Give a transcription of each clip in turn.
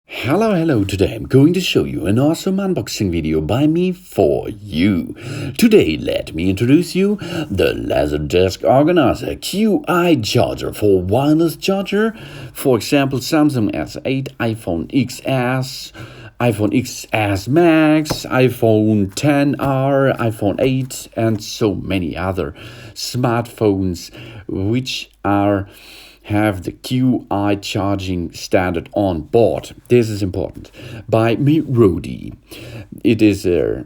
Hello, today I'm going to show you an awesome unboxing video by me for you. Today let me introduce you the Laser Desk Organizer Qi Charger for wireless charger. For example, Samsung S8, iPhone XS, iPhone XS Max, iPhone XR, iPhone 8 and so many other smartphones which have the Qi charging standard on board. This is important. By Mirodi. It is a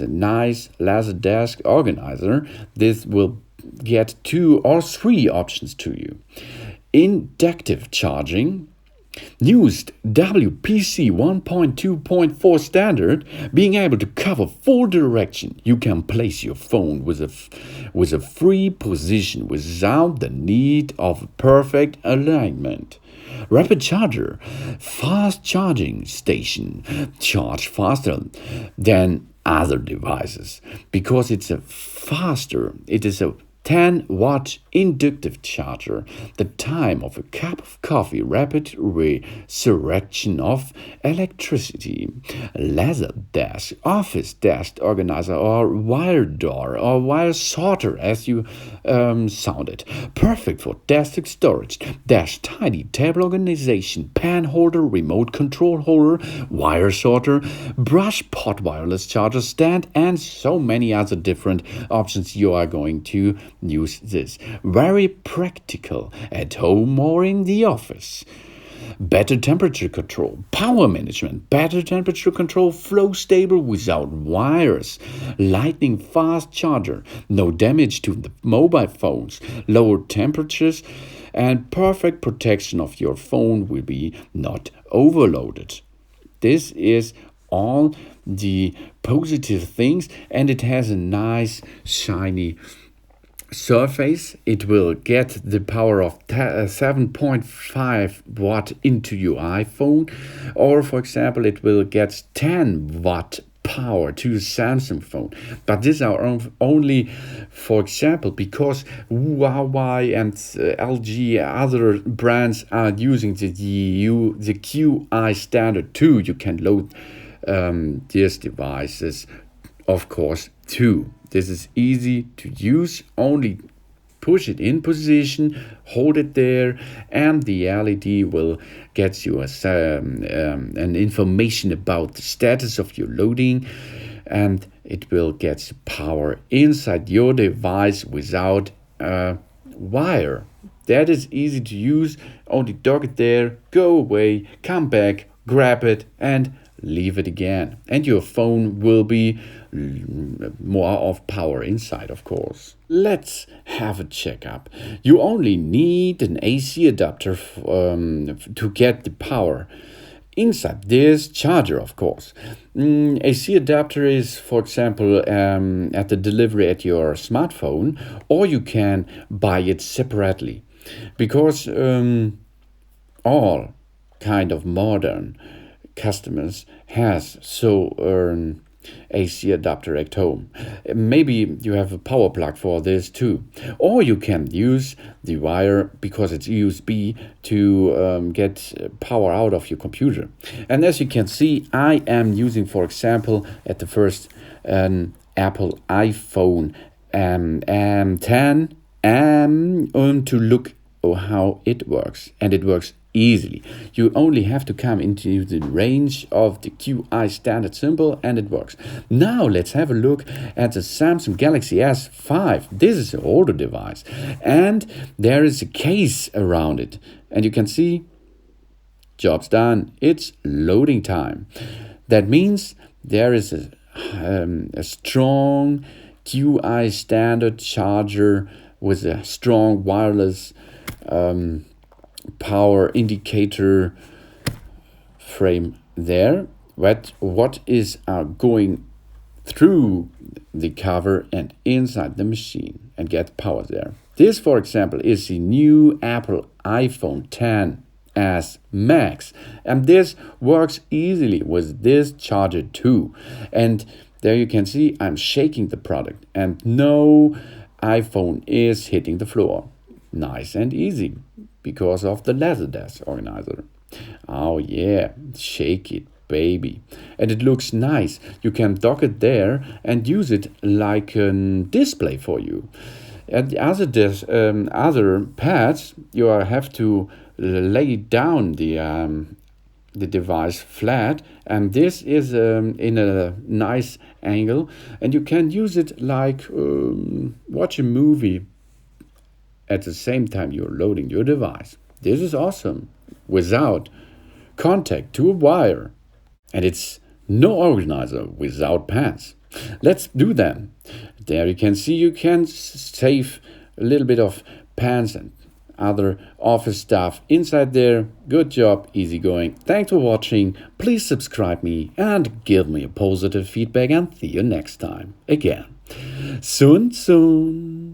nice laser desk organizer. This will get 2 or 3 options to you. Inductive charging. Newest WPC1.2.4 Standard, being able to cover full direction. You can place your phone with a free position without the need of perfect alignment. Rapid charger, fast charging station, charge faster than other devices because it is a 10-watt inductive charger. The time of a cup of coffee, rapid resurrection of electricity. Laser desk, office desk organizer, or wire door, or wire sorter, as you sounded. Perfect for desk storage, desk tidy, table organization, pen holder, remote control holder, wire sorter, brush pot wireless charger stand, and so many other different options you are going to use this. Very practical at home or in the office. Better temperature control, power management, better temperature control, flow stable without wires, lightning fast charger, no damage to the mobile phones, lower temperatures, and perfect protection of your phone will be not overloaded. This is all the positive things, and it has a nice shiny surface. It will get the power of 7.5 watt into your iPhone, or for example it will get 10 watt power to the Samsung phone. But these are only for example because Huawei and LG other brands are using the Qi standard too. You can load these devices of course too. This is easy to use. Only push it in position, hold it there, and the LED will get you an information about the status of your loading, and it will get power inside your device without a wire. That is easy to use. Only dock it there, go away, come back, grab it, and leave it again, and your phone will be more of power inside, of course. Let's have a checkup. You only need an AC adapter to get the power inside this charger, of course. AC adapter is, for example, at the delivery at your smartphone, or you can buy it separately, because all kind of modern customers has AC adapter at home. Maybe you have a power plug for this too, or you can use the wire because it's USB to get power out of your computer. And as you can see, I am using, for example, at the first an Apple iPhone 10 to look how it works, and it works easily. You only have to come into the range of the Qi standard symbol and it works. Now let's have a look at the Samsung Galaxy S5. This is an older device, and there is a case around it, and you can see job's done. It's loading time. That means there is a strong Qi standard charger with a strong wireless power indicator frame there. What is going through the cover and inside the machine and get power there. This, for example, is the new Apple iPhone XS Max, and this works easily with this charger too. And there you can see I'm shaking the product, and no iPhone is hitting the floor. Nice and easy because of the Laser Desk Organizer. Oh yeah, shake it, baby. And it looks nice. You can dock it there and use it like a display for you. And the other pads, you have to lay down the device flat, and this is in a nice angle, and you can use it like watch a movie at the same time you're loading your device. This is awesome without contact to a wire, and it's no organizer without pads. Let's do that. There you can see you can save a little bit of pants and other office stuff inside there. Good job, easy going. Thanks for watching. Please subscribe me and give me a positive feedback, and see you next time again. Soon.